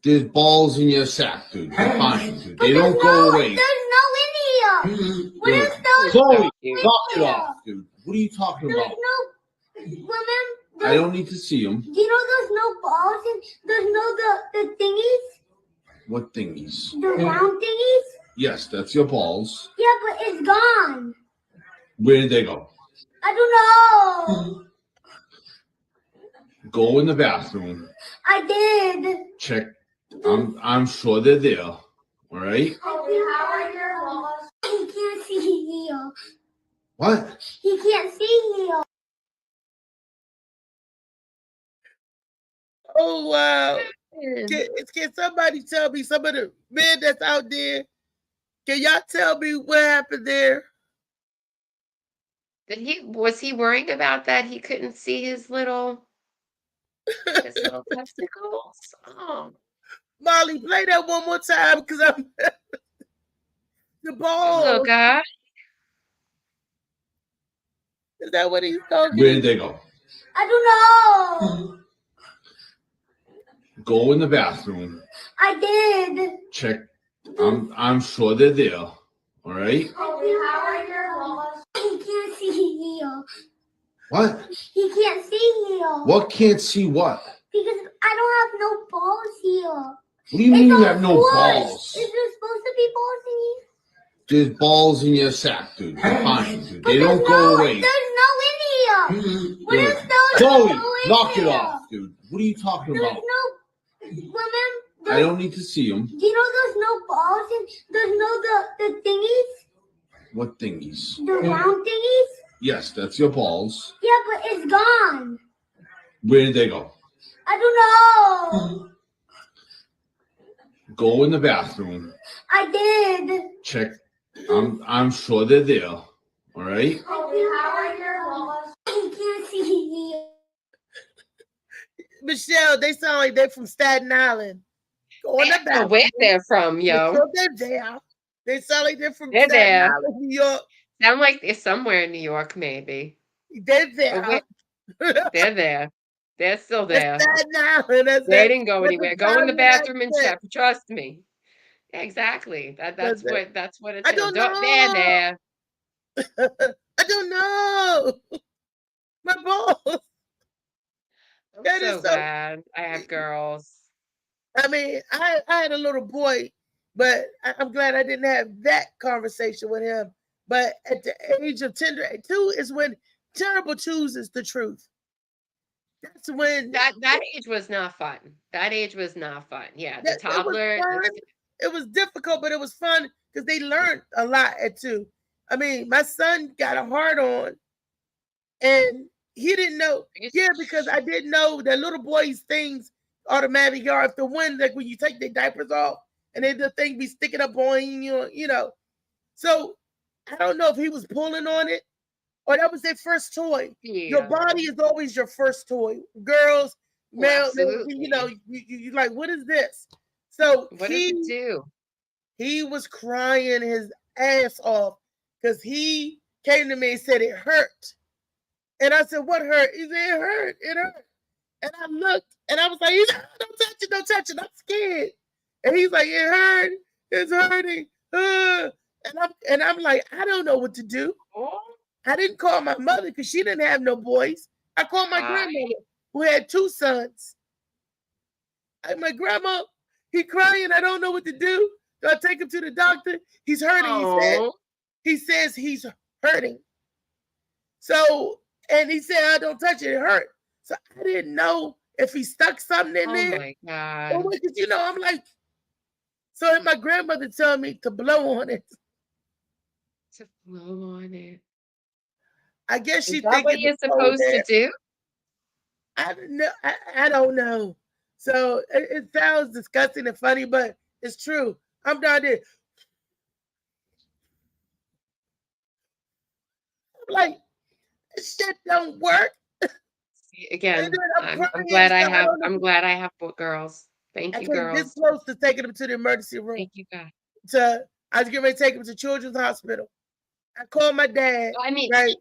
There's balls in your sack, dude. You're fine, dude. They don't go away. There's no in here. What is those? Chloe, knock it off, dude. What are you talking about? There's no. I don't need to see them. Do you know there's no balls and there's no the thingies? What thingies? The round thingies? Yes, that's your balls. Yeah, but it's gone. Where did they go? I don't know. Go in the bathroom. I did. Check. I'm sure they're there. All right. He can't see here. What? He can't see here. Oh wow! Can somebody tell me, some of the men that's out there? Can y'all tell me what happened there? Was he worrying about that? He couldn't see his little testicles. Oh, Molly, play that one more time because I'm the ball. little guy. Is that what he's talking? Where did they go? I don't know. Go in the bathroom. I did. Check. I'm sure they're there. All right. He can't see here. What? He can't see here. What can't see what? Because I don't have no balls here. What do you mean you have no What? balls? Is there supposed to be balls in here? There's balls in your sack, dude. They're fine, dude. But They don't go away. There's no in here. What Dude. is those? Chloe, no in knock it here? off, dude. What are you talking There's about? no. Remember? I don't need to see them. Do you know there's no balls and there's no the thingies? What thingies? The round thingies? Yes, that's your balls. Yeah, but it's gone. Where did they go? I don't know. Go in the bathroom. I did. Check. I'm sure they're there. All right. He can't see here. Michelle, they sound like they're from Staten Island. Go in the I don't know bathroom. where they're from, yo. So they're there. They sound like they're from They're Staten there. Island, New York. Sound like they're somewhere in New York, maybe. They're there. They're there. They're still there. Staten Island. That's They it. didn't go That's anywhere. the Go in the Italian bathroom and accent. check. Trust me. Exactly. That's what it's. I don't know. They're there. I don't know. My balls. I'm That is so so- glad I have girls. I mean, I had a little boy, but I'm glad I didn't have that conversation with him. But at the age of 2 is when terrible chooses the truth. That's when That age was not fun. That age was not fun. Yeah, the It was toddler. fun. It was difficult, but it was fun because they learned a lot at 2. I mean, my son got a hard on, and he didn't know. Yeah, because I didn't know that little boys' things automatically are if the one, like when you take their diapers off and then the thing be sticking up on you know. So I don't know if he was pulling on it or that was their first toy. Your body is always your first toy. Girls, male, absolutely. you know, you like, what is this? So What does it do? he was crying his ass off because he came to me and said it hurt. And I said, what hurt? He said, it hurt. It hurt. And I looked and I was like, don't touch it, don't touch it. I'm scared. And he's like, it hurt. It's hurting. And I'm like, I don't know what to do. I didn't call my mother because she didn't have no boys. I called my grandmother who had 2 sons. My grandma, he crying. I don't know what to do. Do I take him to the doctor? He's hurting. He says he's hurting. So, and he said, I don't touch it. It hurt. So I didn't know if he stuck something in there. Oh my God. Because, you know, I'm like, so my grandmother told me to blow on it. To blow on it. I guess she Is that what you're supposed to do? I don't know. I don't know. So it sounds disgusting and funny, but it's true. I'm down there. I'm like, this shit don't work. Again, I'm glad I have girls. Thank you, girls. This close to taking them to the emergency room. Thank you, God. I was getting ready to take him to Children's Hospital. I called my dad. I mean, right?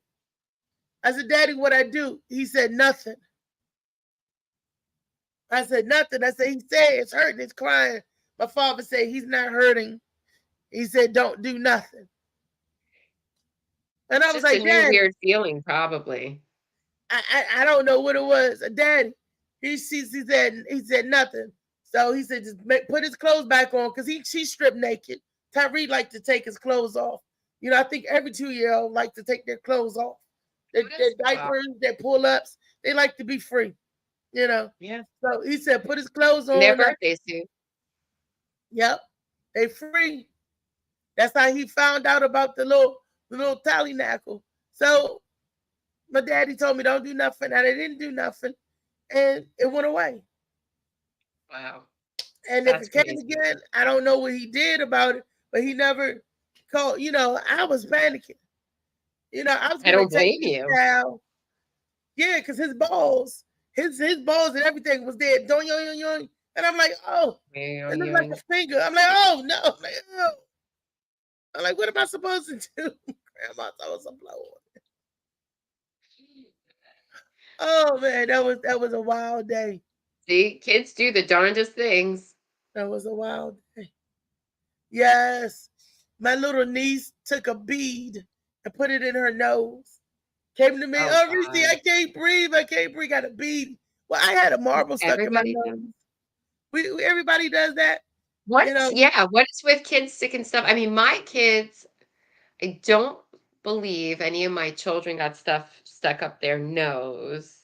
I said, Daddy, what I do? He said, nothing. I said, nothing. I said, he said it's hurting, it's crying. My father said, he's not hurting. He said, don't do nothing. And I was like, a new weird feeling, probably. I don't know what it was. Daddy, he said nothing. So he said just put his clothes back on because she stripped naked. Tyree liked to take his clothes off. You know, I think every 2-year-old like to take their clothes off. Their diapers, their pull-ups, they like to be free. You know. Yeah. So he said put his clothes on. Their birthdays too. Yep, they free. That's how he found out about the little tallynackle. So my daddy told me don't do nothing, and I didn't do nothing, and it went away. Wow. And if it came again, I don't know what he did about it, but he never called. You know, I was panicking. You know, I was. I don't blame you. Now. Yeah, because his balls and everything was there. Doing yoing. And I'm like, oh, it looked like a finger. I'm like, oh no. I'm like, what am I supposed to do? Grandma throw some blow on it. Oh man, that was a wild day. See, kids do the darndest things. That was a wild day. Yes. My little niece took a bead and put it in her nose. Came to me, Reese, I can't breathe. Got a bead. Well, I had a marble stuck in my nose. Everybody does that. What is with kids sticking stuff? I mean, my kids, I don't believe any of my children got stuff stuck up their nose.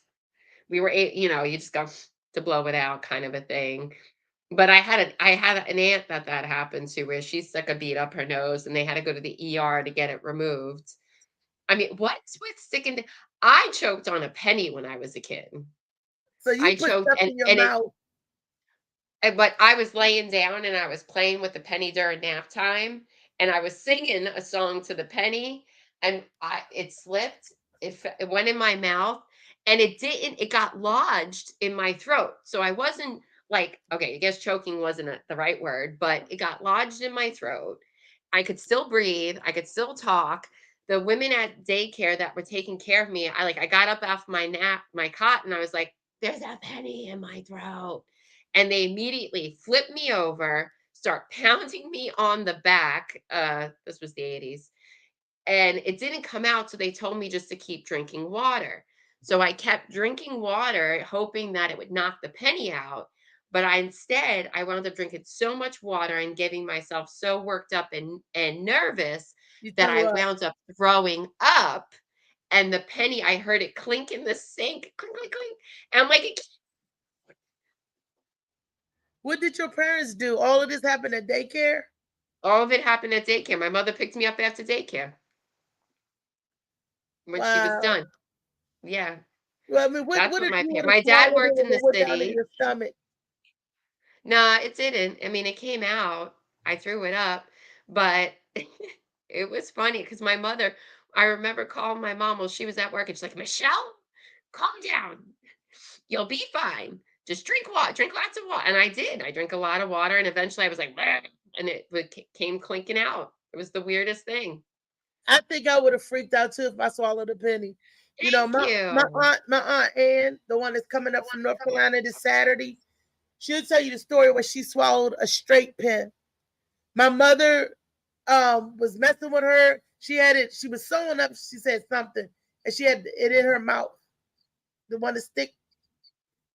We were, you just got to blow it out kind of a thing. But I had an aunt that happened to where she stuck a bead up her nose and they had to go to the ER to get it removed. I mean, what's with sticking? I choked on a penny when I was a kid. So you put stuff in your mouth. But I was laying down and I was playing with the penny during nap time, and I was singing a song to the penny, and it slipped. It went in my mouth, and it got lodged in my throat. So I wasn't like, okay, I guess choking wasn't the right word, but it got lodged in my throat. I could still breathe. I could still talk. The women at daycare that were taking care of me, I got up off my cot, and I was like, there's a penny in my throat. And they immediately flipped me over, start pounding me on the back. This was the 80s. And it didn't come out, so they told me just to keep drinking water. So I kept drinking water, hoping that it would knock the penny out. But instead, I wound up drinking so much water and getting myself so worked up and nervous that I wound up throwing up. And the penny, I heard it clink in the sink. Clink, clink, clink. And I'm like, what did your parents do? All of this happened at daycare? All of it happened at daycare. My mother picked me up after daycare when she was done. Yeah. Well, I mean, my dad worked in the city. Your stomach? Nah, it didn't. I mean, it came out. I threw it up, but it was funny because my mother, I remember calling my mom while she was at work, and she's like, Michelle, calm down. You'll be fine. Just drink water, drink lots of water. And I did. I drank a lot of water, and eventually I was like, bleh, and it came clinking out. It was the weirdest thing. I think I would have freaked out too if I swallowed a penny. My aunt Ann, the one that's coming up from North Carolina this Saturday, she'll tell you the story where she swallowed a straight pen. My mother was messing with her. She was sewing up, she said something, and she had it in her mouth. The one that stick.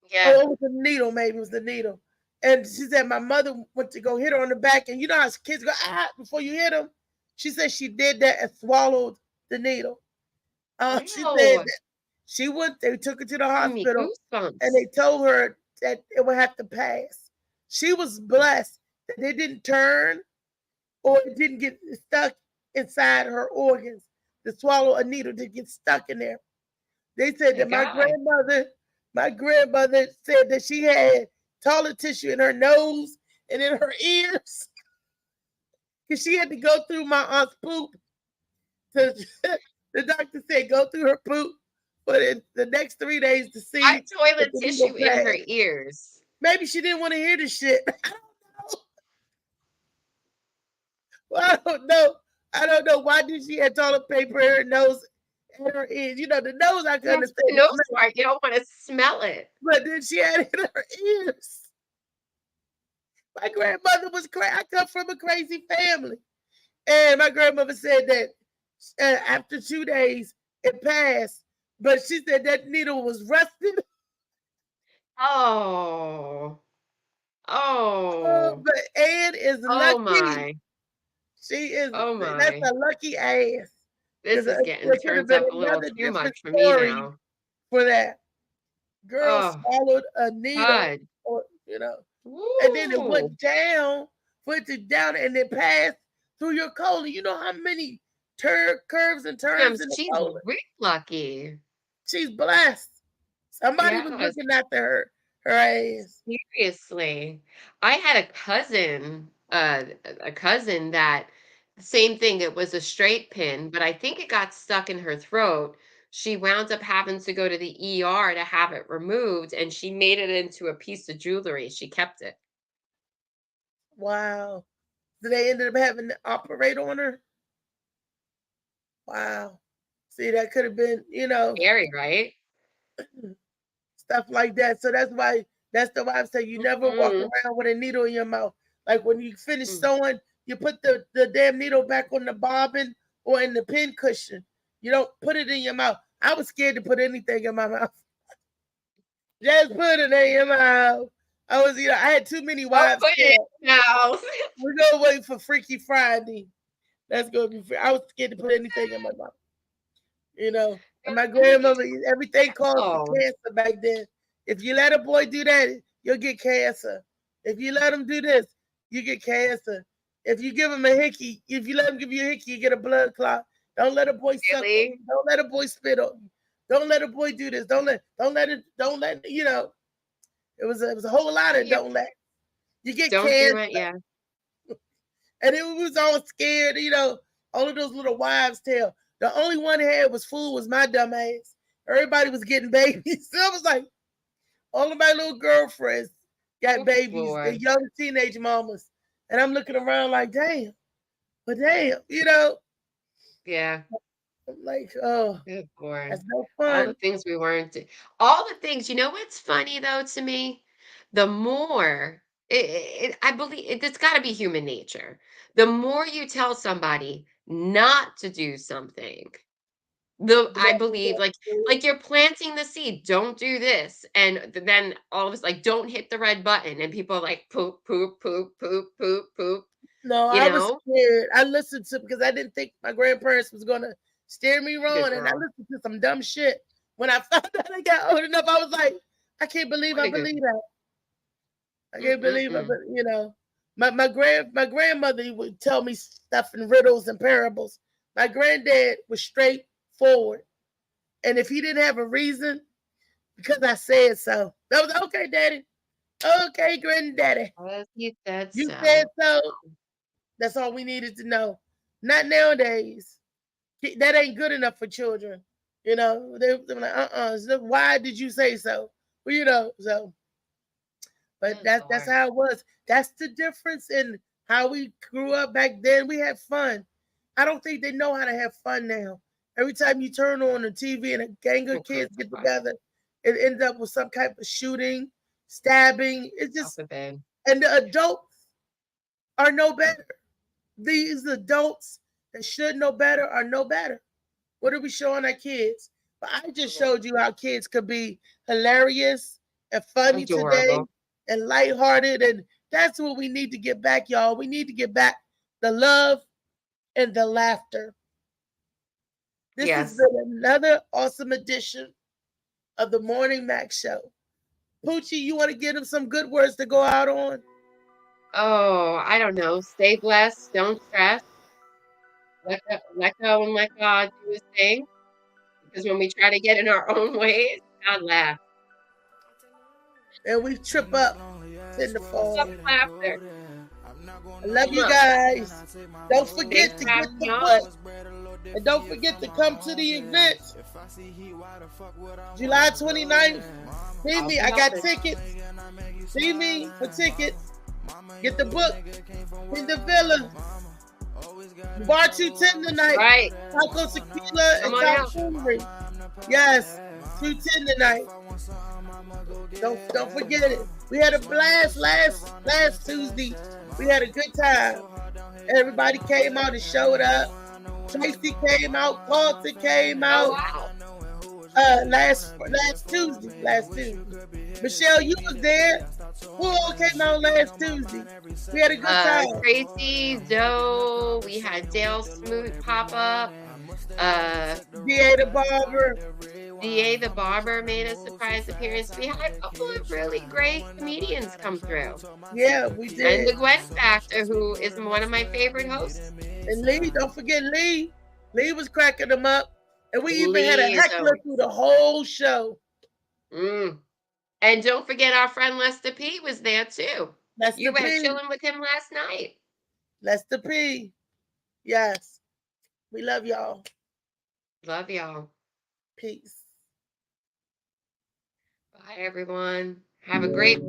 Yeah. Oh, it was the needle, maybe it was the needle. And she said my mother went to go hit her on the back, and you know how kids go before you hit them. She said she did that and swallowed the needle. She said she went. They took her to the hospital, and they told her that it would have to pass. She was blessed that it didn't turn, or it didn't get stuck inside her organs. To swallow a needle to get stuck in there. They said that my grandmother said that she had toilet tissue in her nose and in her ears because she had to go through my aunt's poop. The doctor said go through her poop for the next 3 days to see. Toilet tissue in her ears. Maybe she didn't want to hear the shit. I don't know. I don't know. Why did she have toilet paper in her nose and her ears? You know, the nose I couldn't understand. The nose part, you don't want to smell it. But then she had it in her ears. My grandmother was crazy. I come from a crazy family. And my grandmother said that after 2 days, it passed. But she said that needle was rusted. Oh. Oh, Oh. but Ann is Oh lucky. my. She is. Oh That's my. a lucky ass. This is getting There could have turned been up a little another too different much for me story now. for that. Girl Oh swallowed a needle, God. or and then it Woo. went down, went it down, and it passed through your colon. You know how many curves and turns in the She's colon? really lucky. She's blessed. Somebody was Yes. looking after her ass. Seriously. I had a cousin that same thing. It was a straight pin, but I think it got stuck in her throat. She wound up having to go to the ER to have it removed, and she made it into a piece of jewelry. She kept it. Wow. So they ended up having to operate on her? Wow. See, that could have been, Scary, right? stuff like that. So that's why the wife said you never walk Mhm. around with a needle in your mouth. Like when you finish Mm. sewing, you put the damn needle back on the bobbin or in the pin cushion. You don't put it in your mouth. I was scared to put anything in my mouth. Just put it in your mouth. I was, I had too many Don't wives. put it in your mouth. We're gonna wait for Freaky Friday. That's gonna be free. I was scared to put anything in my mouth. And my grandmother, everything caused for Oh. cancer back then. If you let a boy do that, you'll get cancer. If you let him do this, you get cancer. If you give him a hickey, if you let him give you a hickey, you get a blood clot. Don't let a boy suck. Really? Don't let a boy spit on you. Don't let a boy do this. Don't let it. It was a whole lot of don't let. You get Don't cancer. do it, yeah. And it was all scared, all of those little wives' tale. The only one who had was fool was my dumb ass. Everybody was getting babies. So I was like, all of my little girlfriends got babies, Lord. the young teenage mamas. And I'm looking around like, damn. But damn, Yeah. I'm like, oh, Good Lord. that's no All the fun. things we weren't all the things, you know what's funny though to me? The more I believe it's got to be human nature. The more you tell somebody not to do something, I believe like you're planting the seed, don't do this, and then all of us like don't hit the red button, and people are like poop, poop, poop, poop, poop, poop. No, You I was know? scared. I listened to because I didn't think my grandparents was gonna steer me wrong, Good and I girl. listened to some dumb shit. When I found out I got old enough, I was like, I can't believe What I a good believe that. I can't believe it, Mm-mm-mm. but my grandmother would tell me stuff in riddles and parables. My granddad was straightforward, and if he didn't have a reason, because I said so, that was okay, Daddy. Okay, Granddaddy, As he said you said so. so. That's all we needed to know. Not nowadays. That ain't good enough for children. They're like, why did you say so? Well, so. But Good that's Lord. how it was. That's the difference in how we grew up back then. We had fun. I don't think they know how to have fun now. Every time you turn on the TV and a gang of kids get together, it ends up with some type of shooting, stabbing. It's just, Alphabet. and the adults are no better. These adults that should know better are no better. What are we showing our kids? But I just showed you how kids could be hilarious and funny today Adorable. and lighthearted. And that's what we need to get back, y'all. We need to get back the love and the laughter. This has Yes. been another awesome edition of the Morning Mac Show. Poochie, you want to give them some good words to go out on? Oh, I don't know. Stay blessed. Don't stress. Let go and let God do his thing. Because when we try to get in our own ways, God laughs. And we trip up in the fall. Some laughter. I love you guys. Don't forget to get the book. And don't forget to come to the event. July 29th. See me. I got tickets. See me for tickets. Get the book in the villa. Bar 210 tonight. Right. Taco Tequila and California. Yes. 210 tonight. Don't forget it. We had a blast last Tuesday. We had a good time. Everybody came out and showed up. Tracy came out. Carlton came out. Oh, wow. last Tuesday. Michelle, you was there. Who all came out last Tuesday? We had a good time. Tracy, Joe, we had Dale Smoot pop up. D.A. the Barber. D.A. the Barber made a surprise appearance. We had a couple of really great comedians come through. Yeah, we did. And the Gwen Factor, who is one of my favorite hosts. And Lee, don't forget Lee. Lee was cracking them up. And we even had a heckler through the whole show. And don't forget our friend Lester P was there too. You were P. chilling with him last night. Lester P. Yes. We love y'all. Love y'all. Peace. Bye, everyone. Have a great